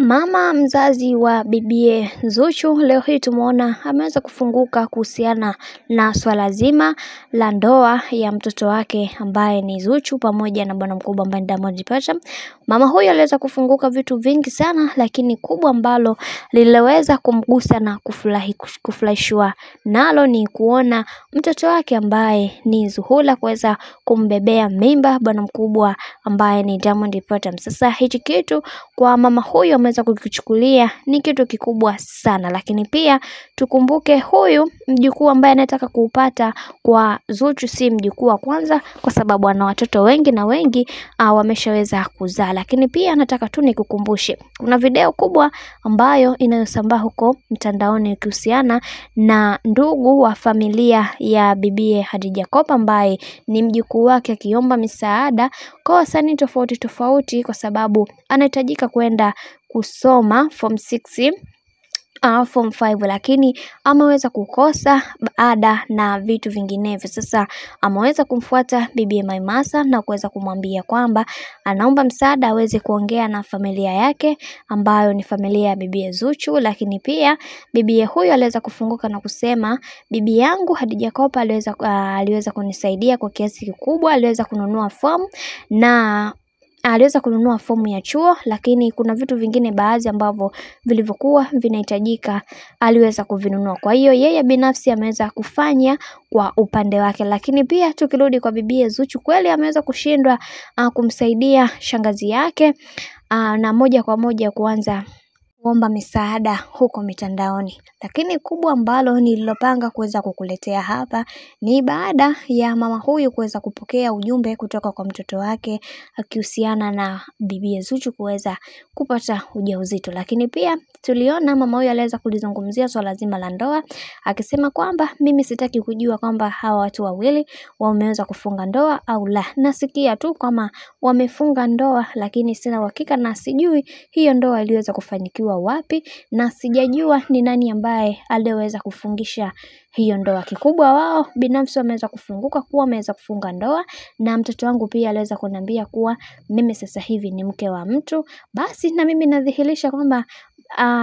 Mama mzazi wa bibie Zuchu leo hii tumeona ameweza kufunguka kuhusiana na swala zima la ndoa ya mtoto wake ambaye ni Zuchu pamoja na bwana mkubwa ambaye ni Diamond Platnumz. Mama huyo aliweza kufunguka vitu vingi sana, lakini kubwa ambalo liliweza kumgusa na kufurahishwa nalo ni kuona mtoto wake ambaye ni Zuhura kuweza kumbebea mimba bwana mkubwa ambaye ni Diamond Platnumz. Sasa hichi kitu kwa mama huyo ameweza kukichukulia ni kitu kikubwa sana, lakini pia tukumbuke huyu mjukuu ambaye anataka kuupata kwa Zuchu si mjukuu wa kwanza, kwa sababu ana watoto wengi na wengi wameshaweza kuzaa. Lakini pia nataka tu nikukumbushe kuna video kubwa ambayo inayosambaa huko mtandaoni kuhusiana na ndugu wa familia ya bibie Khadija Kopa ambaye ni mjukuu wake akiomba misaada kwa wasanii tofauti tofauti kwa sababu anahitajika kwenda kusoma form 6 form 5, lakini ameweza kukosa ada na vitu vinginevyo. Sasa ameweza kumfuata bibi Maimasa na kuweza kumwambia kwamba anaomba msaada aweze kuongea na familia yake ambayo ni familia ya bibi Zuchu. Lakini pia bibi huyo aliweza kufunguka na kusema, bibi yangu Khadija Kopa aliweza kunisaidia kwa kiasi kikubwa, aliweza kununua fomu na aliweza kununua fomu ya chuo, lakini kuna vitu vingine baadhi ambavyo vilivyokuwa vinahitajika aliweza kuvinunua. Kwa hiyo yeye binafsi ameweza kufanya kwa upande wake. Lakini pia tukirudi kwa bibi Zuchu, kweli ameweza kushindwa kumsaidia shangazi yake na moja kwa moja kuanza kuomba misaada huko mitandaoni. Lakini kubwa ambalo nililopanga kuweza kukuletea hapa ni baada ya mama huyu kuweza kupokea ujumbe kutoka kwa mtoto wake akihusiana na bibi Zuchu kuweza kupata ujauzito. Lakini pia tuliona mama huyu aliweza kulizungumzia swala zima la ndoa akisema kwamba mimi sitaki kujua kwamba hawa watu wawili wameweza kufunga ndoa au la. Nasikia tu kama wamefunga ndoa, lakini sina uhakika na sijui hiyo ndoa iliweza kufanikiwa wapi na sijajua ni nani ambaye aliweza kufungisha hiyo ndoa. Kikubwa wao binafsi wameweza kufunguka kuwa wameweza kufunga ndoa, na mtoto wangu pia aliweza kuniambia kuwa mimi sasa hivi ni mke wa mtu. Basi na mimi nadhihirisha kwamba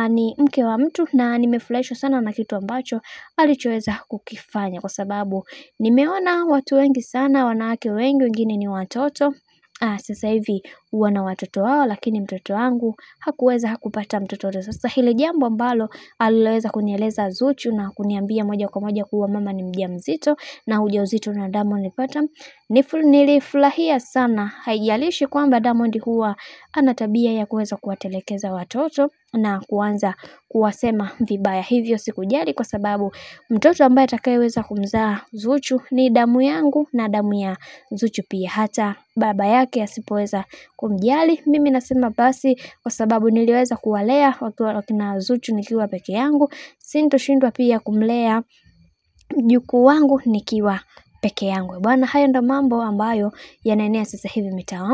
ni mke wa mtu, na nimefurahishwa sana na kitu ambacho alichoweza kukifanya, kwa sababu nimeona watu wengi sana, wanawake wengi, wengine ni watoto sasa hivi wana watoto wao, lakini mtoto wangu hakupata mtoto. Sasa hili jambo ambalo aliweza kunieleza Zuchu na kuniambia moja kwa moja kuwa mama ni mjamzito na ujauzito na Diamond Platnumz, nilifurahia sana. Haijalishi kwamba Diamond huwa ana tabia ya kuweza kuwatelekeza watoto na kuanza kuwasema vibaya, hivyo sikujali kwa sababu mtoto ambaye atakayeweza kumzaa Zuchu ni damu yangu na damu ya Zuchu pia. Hata baba yake asipoweza kumjali, mimi nasema basi kwa sababu niliweza kuwalea wakina Zuchu nikiwa peke yangu, sintoshindwa pia kumlea mjukuu wangu nikiwa peke yangu. Bwana, hayo ndo mambo ambayo yanaenea sasa hivi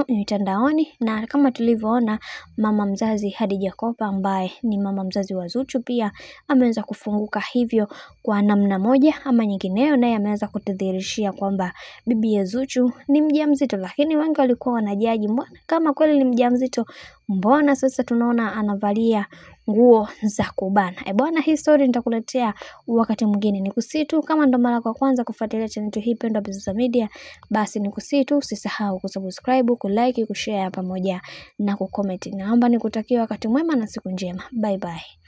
mitandaoni, na kama tulivyoona mama mzazi Khadija Kopa ambaye ni mama mzazi wa Zuchu pia ameweza kufunguka hivyo kwa namna moja ama nyingineyo, naye ameweza kutudhihirishia kwamba bibi Zuchu ni mjamzito. Lakini wengi walikuwa wanajaji, mbona kama kweli ni mjamzito, mbona sasa tunaona anavalia nguo za kubana? Bwana, hii story nitakuletea wakati mwingine. Nikusii tu kama ndo mara kwa kwanza kufuatilia channel hii pendwa Bizuza Media, basi nikusii tu usisahau kusubscribe, kulike, kushare pamoja na kucomment. Naomba nikutakia wakati mwema na siku njema. Bye bye.